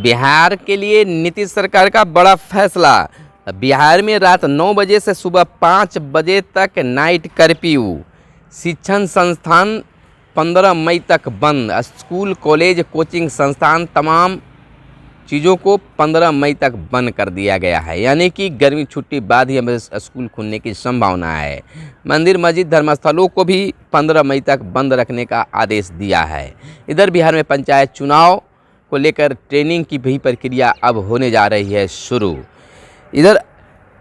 बिहार के लिए नीतीश सरकार का बड़ा फैसला। बिहार में रात 9 बजे से सुबह 5 बजे तक नाइट कर्फ्यू। शिक्षण संस्थान 15 मई तक बंद। स्कूल, कॉलेज, कोचिंग संस्थान तमाम चीज़ों को 15 मई तक बंद कर दिया गया है। यानी कि गर्मी छुट्टी बाद ही हमें स्कूल खुलने की संभावना है। मंदिर, मस्जिद, धर्मस्थलों को भी 15 मई तक बंद रखने का आदेश दिया है। इधर बिहार में पंचायत चुनाव को लेकर ट्रेनिंग की भी प्रक्रिया अब होने जा रही है शुरू। इधर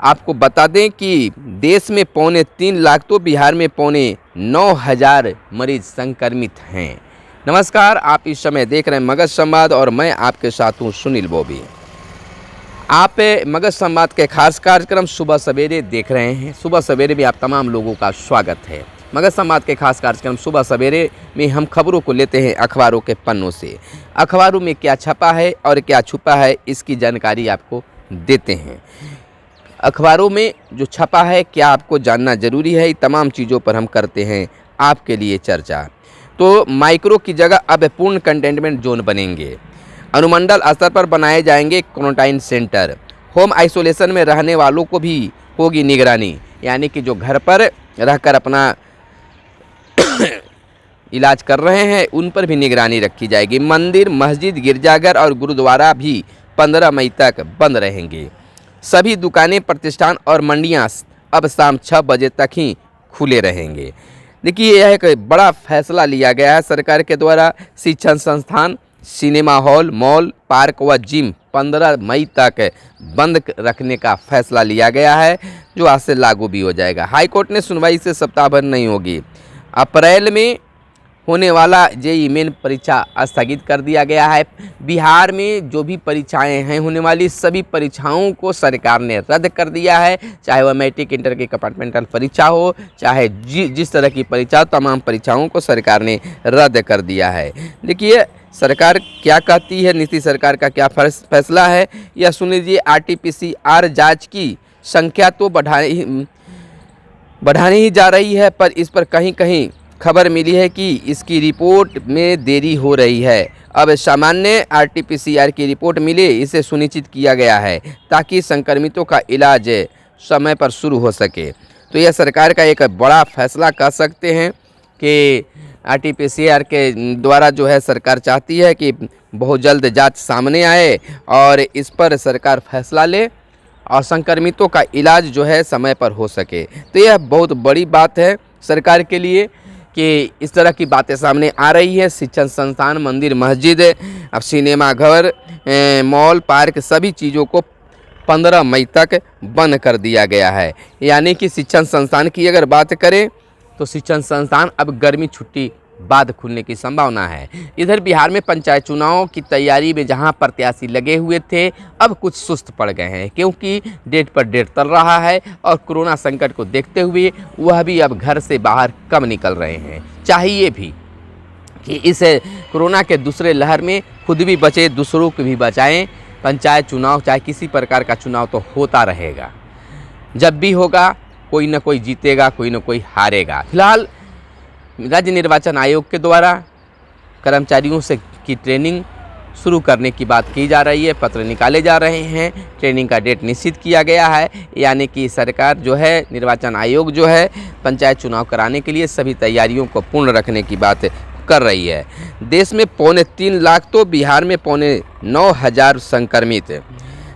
आपको बता दें कि देश में 3.25 लाख तो बिहार में 9,500 मरीज संक्रमित हैं। नमस्कार, आप इस समय देख रहे हैं मगध संवाद और मैं आपके साथ हूँ सुनील बॉबी। आप मगध संवाद के खास कार्यक्रम सुबह सवेरे देख रहे हैं। सुबह सवेरे में आप तमाम लोगों का स्वागत है। मगध संवाद के खास कार्यक्रम सुबह सवेरे में हम खबरों को लेते हैं अखबारों के पन्नों से। अखबारों में क्या छपा है और क्या छुपा है, इसकी जानकारी आपको देते हैं। अखबारों में जो छपा है क्या आपको जानना ज़रूरी है, तमाम चीज़ों पर हम करते हैं आपके लिए चर्चा। तो माइक्रो की जगह अब पूर्ण कंटेनमेंट जोन बनेंगे। अनुमंडल स्तर पर बनाए जाएंगे क्वारंटाइन सेंटर। होम आइसोलेशन में रहने वालों को भी होगी निगरानी, यानी कि जो घर पर रहकर अपना इलाज कर रहे हैं उन पर भी निगरानी रखी जाएगी। मंदिर, मस्जिद, गिरजाघर और गुरुद्वारा भी 15 मई तक बंद रहेंगे। सभी दुकानें, प्रतिष्ठान और मंडियां अब शाम 6 बजे तक ही खुले रहेंगे। देखिए, यह एक बड़ा फैसला लिया गया है सरकार के द्वारा। शिक्षण संस्थान, सिनेमा हॉल, मॉल, पार्क व जिम 15 मई तक बंद रखने का फैसला लिया गया है, जो आज से लागू भी हो जाएगा। हाईकोर्ट ने सुनवाई से सप्ताह भर नहीं होगी। अप्रैल में होने वाला जेईई मेन परीक्षा स्थगित कर दिया गया है। बिहार में जो भी परीक्षाएं हैं होने वाली सभी परीक्षाओं को सरकार ने रद्द कर दिया है, चाहे वह मैट्रिक, इंटर की कंपार्टमेंटल परीक्षा हो, चाहे जिस तरह की परीक्षा, तमाम परीक्षाओं को सरकार ने रद्द कर दिया है। देखिए सरकार क्या कहती है, नीतीश सरकार का क्या फैसला है, यह सुन लीजिए। RT-PCR जाँच की संख्या तो बढ़ानी ही जा रही है, पर इस पर कहीं कहीं खबर मिली है कि इसकी रिपोर्ट में देरी हो रही है। अब सामान्य RT-PCR की रिपोर्ट मिले, इसे सुनिश्चित किया गया है ताकि संक्रमितों का इलाज समय पर शुरू हो सके। तो यह सरकार का एक बड़ा फैसला कह सकते हैं कि RT-PCR के द्वारा जो है सरकार चाहती है कि बहुत जल्द जांच सामने आए और इस पर सरकार फैसला ले और संक्रमितों का इलाज जो है समय पर हो सके। तो यह बहुत बड़ी बात है सरकार के लिए कि इस तरह की बातें सामने आ रही है। शिक्षण संस्थान, मंदिर, मस्जिद, अब सिनेमा घर, मॉल, पार्क, सभी चीज़ों को 15 मई तक बंद कर दिया गया है। यानी कि शिक्षण संस्थान की अगर बात करें तो शिक्षण संस्थान अब गर्मी छुट्टी बाद खुलने की संभावना है। इधर बिहार में पंचायत चुनाव की तैयारी में जहां प्रत्याशी लगे हुए थे, अब कुछ सुस्त पड़ गए हैं, क्योंकि डेट पर डेट चल रहा है और कोरोना संकट को देखते हुए वह भी अब घर से बाहर कम निकल रहे हैं। चाहिए भी कि इस कोरोना के दूसरे लहर में खुद भी बचे, दूसरों को भी बचाएं। पंचायत चुनाव चाहे किसी प्रकार का चुनाव तो होता रहेगा, जब भी होगा कोई ना कोई जीतेगा, कोई ना कोई हारेगा। फिलहाल राज्य निर्वाचन आयोग के द्वारा कर्मचारियों से की ट्रेनिंग शुरू करने की बात की जा रही है, पत्र निकाले जा रहे हैं, ट्रेनिंग का डेट निश्चित किया गया है। यानी कि सरकार जो है, निर्वाचन आयोग जो है, पंचायत चुनाव कराने के लिए सभी तैयारियों को पूर्ण रखने की बात कर रही है। देश में 3.25 लाख तो बिहार में 9,500 संक्रमित,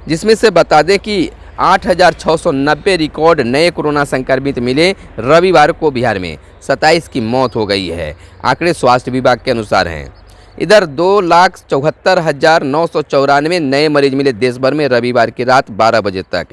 जिसमें से बता दें कि 8,690 रिकॉर्ड नए कोरोना संक्रमित मिले। रविवार को बिहार में 27 की मौत हो गई है, आंकड़े स्वास्थ्य विभाग के अनुसार हैं। इधर 2,74,994 नए मरीज मिले देश भर में रविवार की रात 12 बजे तक,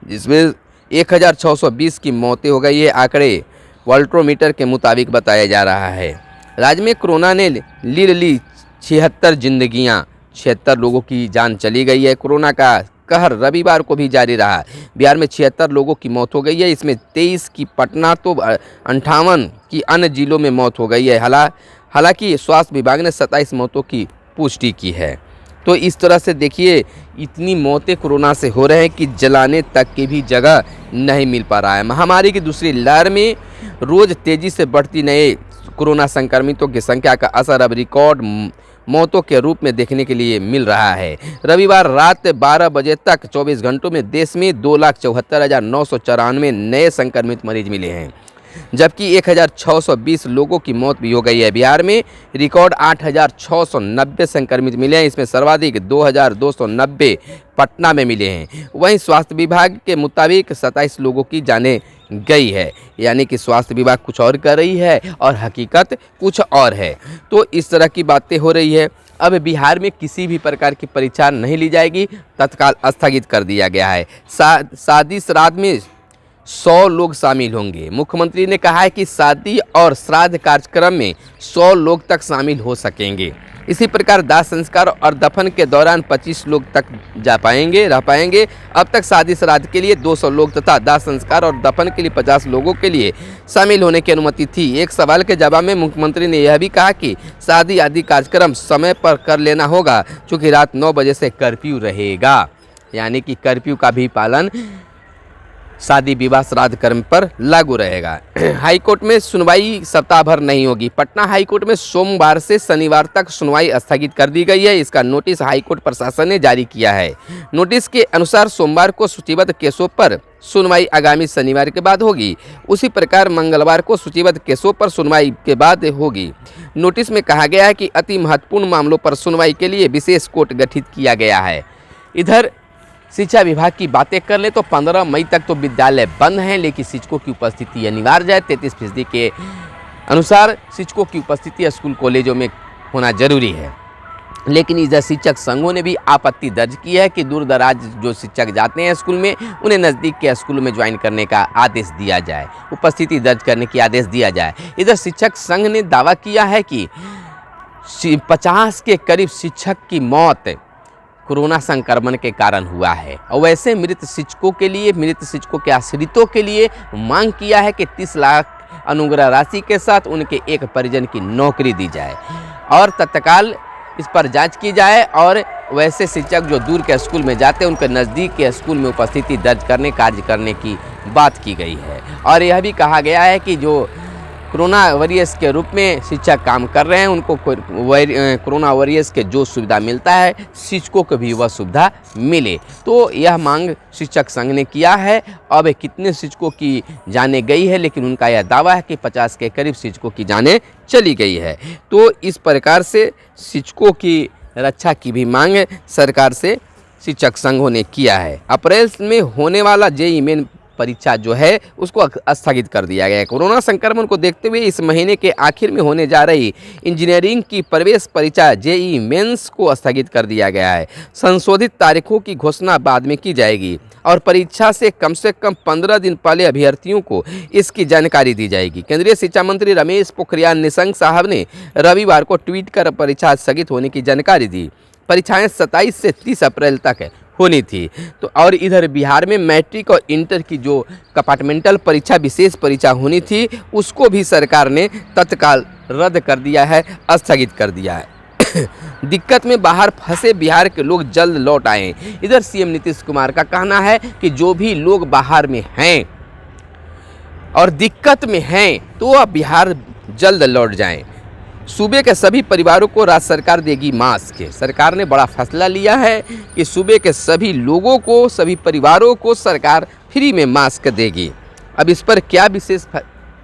जिसमें 1,620 की मौतें हो गई है, आंकड़े वोल्ट्रोमीटर के मुताबिक बताया जा रहा है। राज्य में कोरोना ने ली 76 जिंदगियाँ, 76 लोगों की जान चली गई है। कोरोना का कहर रविवार को भी जारी रहा। बिहार में 76 लोगों की मौत हो गई है, इसमें 23 की पटना तो 58 की अन्य जिलों में मौत हो गई है। हालांकि स्वास्थ्य विभाग ने 27 मौतों की पुष्टि की है। तो इस तरह से देखिए, इतनी मौतें कोरोना से हो रहे हैं कि जलाने तक की भी जगह नहीं मिल पा रहा है। महामारी की दूसरी लहर में रोज़ तेज़ी से बढ़ती नए कोरोना संक्रमितों की संख्या का असर अब रिकॉर्ड मौतों के रूप में देखने के लिए मिल रहा है। रविवार रात 12 बजे तक 24 घंटों में देश में 2,74,994 नए संक्रमित मरीज मिले हैं, जबकि 1,620 लोगों की मौत भी हो गई है। बिहार में रिकॉर्ड 8,690 संक्रमित मिले हैं, इसमें सर्वाधिक 2,290 पटना में मिले हैं। वहीं स्वास्थ्य विभाग के मुताबिक 27 लोगों की जानें गई है, यानी कि स्वास्थ्य विभाग कुछ और कर रही है और हकीकत कुछ और है। तो इस तरह की बातें हो रही है। अब बिहार में किसी भी प्रकार की परीक्षा नहीं ली जाएगी, तत्काल स्थगित कर दिया गया है। शादी श्राद्ध में 100 लोग शामिल होंगे। मुख्यमंत्री ने कहा है कि शादी और श्राद्ध कार्यक्रम में 100 लोग तक शामिल हो सकेंगे। इसी प्रकार दाह संस्कार और दफन के दौरान 25 लोग तक रह पाएंगे। अब तक शादी श्राद्ध के लिए 200 लोग तथा दाह संस्कार और दफन के लिए 50 लोगों के लिए शामिल होने की अनुमति थी। एक सवाल के जवाब में मुख्यमंत्री ने यह भी कहा कि शादी आदि कार्यक्रम समय पर कर लेना होगा, चूँकि रात 9 बजे से कर्फ्यू रहेगा, यानी कि कर्फ्यू का भी पालन शादी विवाह श्राद्ध कर्म पर लागू रहेगा। हाईकोर्ट में सुनवाई सप्ताह भर नहीं होगी। पटना हाईकोर्ट में सोमवार से शनिवार तक सुनवाई स्थगित कर दी गई है। इसका नोटिस हाईकोर्ट प्रशासन ने जारी किया है। नोटिस के अनुसार सोमवार को सूचीबद्ध केसों पर सुनवाई आगामी शनिवार के बाद होगी। उसी प्रकार मंगलवार को सूचीबद्ध केसों पर सुनवाई के बाद होगी। नोटिस में कहा गया है कि अति महत्वपूर्ण मामलों पर सुनवाई के लिए विशेष कोर्ट गठित किया गया है। इधर शिक्षा विभाग की बातें कर ले तो 15 मई तक तो विद्यालय बंद हैं, लेकिन शिक्षकों की उपस्थिति अनिवार्य है। 33% के अनुसार शिक्षकों की उपस्थिति स्कूल कॉलेजों में होना जरूरी है। लेकिन इधर शिक्षक संघों ने भी आपत्ति दर्ज की है कि दूर दराज जो शिक्षक जाते हैं स्कूल में, उन्हें नज़दीक के स्कूल में ज्वाइन करने का आदेश दिया जाए, उपस्थिति दर्ज करने की आदेश दिया जाए। इधर शिक्षक संघ ने दावा किया है कि 50 के करीब शिक्षक की मौत कोरोना संक्रमण के कारण हुआ है। और वैसे मृत शिक्षकों के आश्रितों के लिए मांग किया है कि 30 लाख अनुग्रह राशि के साथ उनके एक परिजन की नौकरी दी जाए और तत्काल इस पर जांच की जाए। और वैसे शिक्षक जो दूर के स्कूल में जाते हैं, उनके नज़दीक के स्कूल में उपस्थिति दर्ज करने कार्य करने की बात की गई है। और यह भी कहा गया है कि जो कोरोना वॉरियर्स के रूप में शिक्षक काम कर रहे हैं, उनको कोरोना वॉरियर्स के जो सुविधा मिलता है, शिक्षकों को भी वह सुविधा मिले। तो यह मांग शिक्षक संघ ने किया है। अब कितने शिक्षकों की जाने गई है, लेकिन उनका यह दावा है कि 50 के करीब शिक्षकों की जाने चली गई है। तो इस प्रकार से शिक्षकों की रक्षा की भी मांग सरकार से शिक्षक संघों ने किया है। अप्रैल में होने वाला जेईई मेन परीक्षा जो है उसको स्थगित कर दिया गया है। कोरोना संक्रमण को देखते हुए इस महीने के आखिर में होने जा रही इंजीनियरिंग की प्रवेश परीक्षा जेईई मेंस को स्थगित कर दिया गया है। संशोधित तारीखों की घोषणा बाद में की जाएगी और परीक्षा से कम 15 दिन पहले अभ्यर्थियों को इसकी जानकारी दी जाएगी। केंद्रीय शिक्षा मंत्री रमेश पोखरियाल निशंक साहब ने रविवार को ट्वीट कर परीक्षा स्थगित होने की जानकारी दी। परीक्षाएं 27 से 30 अप्रैल तक होनी थी। तो और इधर बिहार में मैट्रिक और इंटर की जो कंपार्टमेंटल परीक्षा विशेष परीक्षा होनी थी, उसको भी सरकार ने तत्काल रद्द कर दिया है, स्थगित कर दिया है। दिक्कत में बाहर फंसे बिहार के लोग जल्द लौट आएं। इधर सीएम नीतीश कुमार का कहना है कि जो भी लोग बाहर में हैं और दिक्कत में हैं, तो वह बिहार जल्द लौट जाएं। सूबे के सभी परिवारों को राज्य सरकार देगी मास्क। सरकार ने बड़ा फैसला लिया है कि सूबे के सभी लोगों को, सभी परिवारों को सरकार फ्री में मास्क देगी। अब इस पर क्या विशेष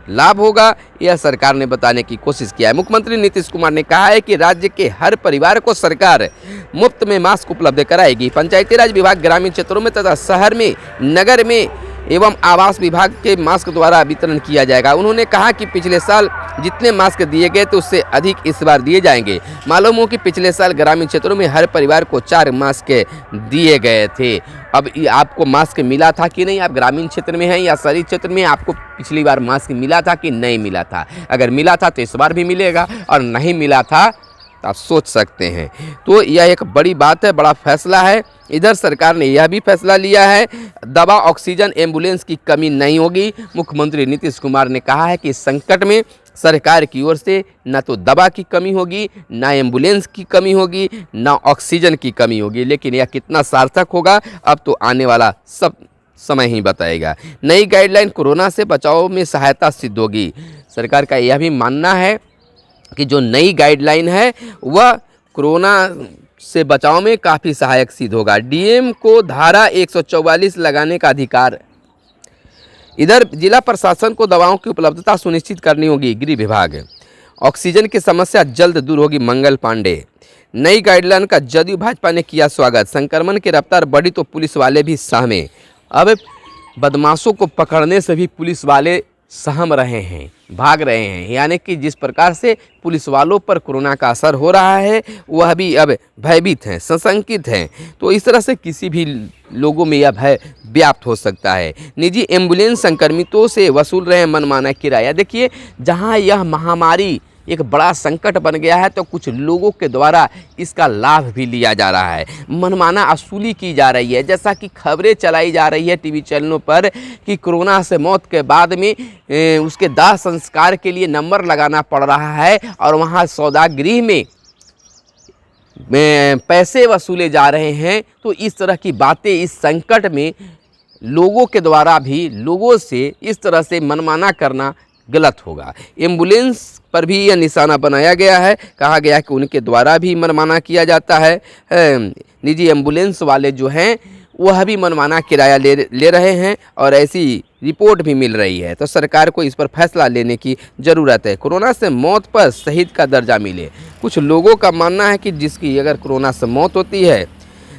लाभ होगा, यह सरकार ने बताने की कोशिश किया है। मुख्यमंत्री नीतीश कुमार ने कहा है कि राज्य के हर परिवार को सरकार मुफ्त में मास्क उपलब्ध कराएगी। पंचायती राज विभाग ग्रामीण क्षेत्रों में तथा शहर में, नगर में एवं आवास विभाग के मास्क द्वारा वितरण किया जाएगा। उन्होंने कहा कि पिछले साल जितने मास्क दिए गए थे उससे अधिक इस बार दिए जाएंगे। मालूम हो कि पिछले साल ग्रामीण क्षेत्रों में हर परिवार को 4 मास्क दिए गए थे। अब आपको मास्क मिला था कि नहीं? आप ग्रामीण क्षेत्र में हैं या शहरी क्षेत्र में, आपको पिछली बार मास्क मिला था कि नहीं मिला था? अगर मिला था तो इस बार भी मिलेगा, और नहीं मिला था तो आप सोच सकते हैं। तो यह एक बड़ी बात है, बड़ा फैसला है। इधर सरकार ने यह भी फैसला लिया है, दवा, ऑक्सीजन, एम्बुलेंस की कमी नहीं होगी। मुख्यमंत्री नीतीश कुमार ने कहा है कि इस संकट में सरकार की ओर से न तो दवा की कमी होगी, ना एम्बुलेंस की कमी होगी, ना ऑक्सीजन की कमी होगी। लेकिन यह कितना सार्थक होगा, अब तो आने वाला सब समय ही बताएगा। नई गाइडलाइन कोरोना से बचाव में सहायता सिद्ध होगी। सरकार का यह भी मानना है कि जो नई गाइडलाइन है वह कोरोना से बचाव में काफ़ी सहायक सिद्ध होगा। डीएम को धारा 144 लगाने का अधिकार। इधर जिला प्रशासन को दवाओं की उपलब्धता सुनिश्चित करनी होगी। गृह विभाग। ऑक्सीजन की समस्या जल्द दूर होगी। मंगल पांडे। नई गाइडलाइन का जदयू भाजपा ने किया स्वागत। संक्रमण की रफ्तार बढ़ी तो पुलिस वाले भी सहमे। अब बदमाशों को पकड़ने से भी पुलिस वाले सहम रहे हैं, भाग रहे हैं। यानी कि जिस प्रकार से पुलिस वालों पर कोरोना का असर हो रहा है वह भी अब भयभीत हैं, सशंकित हैं। तो इस तरह से किसी भी लोगों में यह भय व्याप्त हो सकता है। निजी एम्बुलेंस संक्रमितों से वसूल रहे हैं मनमाना किराया। देखिए, जहां यह महामारी एक बड़ा संकट बन गया है तो कुछ लोगों के द्वारा इसका लाभ भी लिया जा रहा है, मनमाना वसूली की जा रही है। जैसा कि खबरें चलाई जा रही है टीवी चैनलों पर कि कोरोना से मौत के बाद में उसके दाह संस्कार के लिए नंबर लगाना पड़ रहा है और वहाँ सौदागृह में पैसे वसूले जा रहे हैं। तो इस तरह की बातें इस संकट में लोगों के द्वारा भी लोगों से इस तरह से मनमाना करना गलत होगा। एम्बुलेंस पर भी यह निशाना बनाया गया है। कहा गया है कि उनके द्वारा भी मनमाना किया जाता है। निजी एम्बुलेंस वाले जो हैं वह भी मनमाना किराया ले रहे हैं और ऐसी रिपोर्ट भी मिल रही है। तो सरकार को इस पर फैसला लेने की ज़रूरत है। कोरोना से मौत पर शहीद का दर्जा मिले। कुछ लोगों का मानना है कि जिसकी अगर कोरोना से मौत होती है,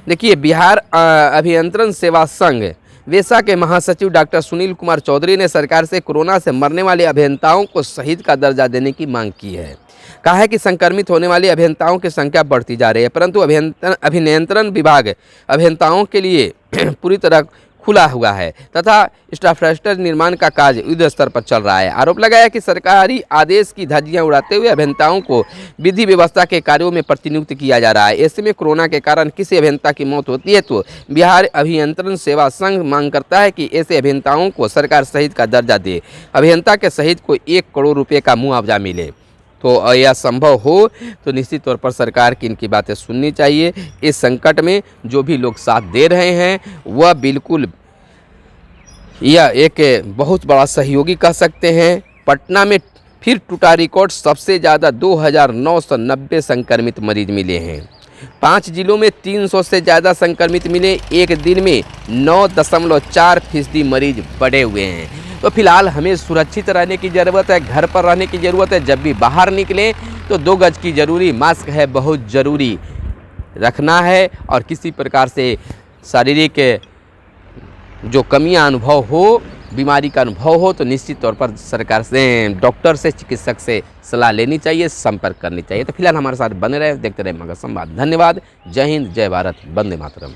देखिए बिहार अभियंत्रण सेवा संघ वेसा के महासचिव डॉक्टर सुनील कुमार चौधरी ने सरकार से कोरोना से मरने वाले अभियंताओं को शहीद का दर्जा देने की मांग की है। कहा है कि संक्रमित होने वाले अभियंताओं की संख्या बढ़ती जा रही है, परंतु अभियंत्रण विभाग अभियंताओं के लिए पूरी तरह खुला हुआ है तथा इंफ्रास्ट्रक्चर निर्माण का कार्य युद्ध स्तर पर चल रहा है। आरोप लगाया कि सरकारी आदेश की धज्जियां उड़ाते हुए अभियंताओं को विधि व्यवस्था के कार्यों में प्रतिनियुक्त किया जा रहा है। ऐसे में कोरोना के कारण किसी अभियंता की मौत होती है तो बिहार अभियंत्रण सेवा संघ मांग करता है कि ऐसे अभियंताओं को सरकार शहीद का दर्जा दे। अभियंता के शहीद को 1 करोड़ रुपये का मुआवजा मिले। तो यह संभव हो तो निश्चित तौर पर सरकार की इनकी बातें सुननी चाहिए। इस संकट में जो भी लोग साथ दे रहे हैं वह बिल्कुल यह एक बहुत बड़ा सहयोगी कह सकते हैं। पटना में फिर टूटा रिकॉर्ड, सबसे ज़्यादा 2990 संक्रमित मरीज मिले हैं। 5 जिलों में 300 से ज़्यादा संक्रमित मिले। एक दिन में 9.4% मरीज बढ़े हुए हैं। तो फिलहाल हमें सुरक्षित रहने की ज़रूरत है, घर पर रहने की ज़रूरत है। जब भी बाहर निकलें तो 2 गज की ज़रूरी, मास्क है बहुत ज़रूरी रखना है। और किसी प्रकार से शारीरिक जो कमियां अनुभव हो, बीमारी का अनुभव हो तो निश्चित तौर पर सरकार से, डॉक्टर से, चिकित्सक से सलाह लेनी चाहिए, संपर्क करनी चाहिए। तो फिलहाल हमारे साथ बने रहे, देखते रहे मगध संवाद। धन्यवाद। जय हिंद, जय भारत, वंदे मातरम।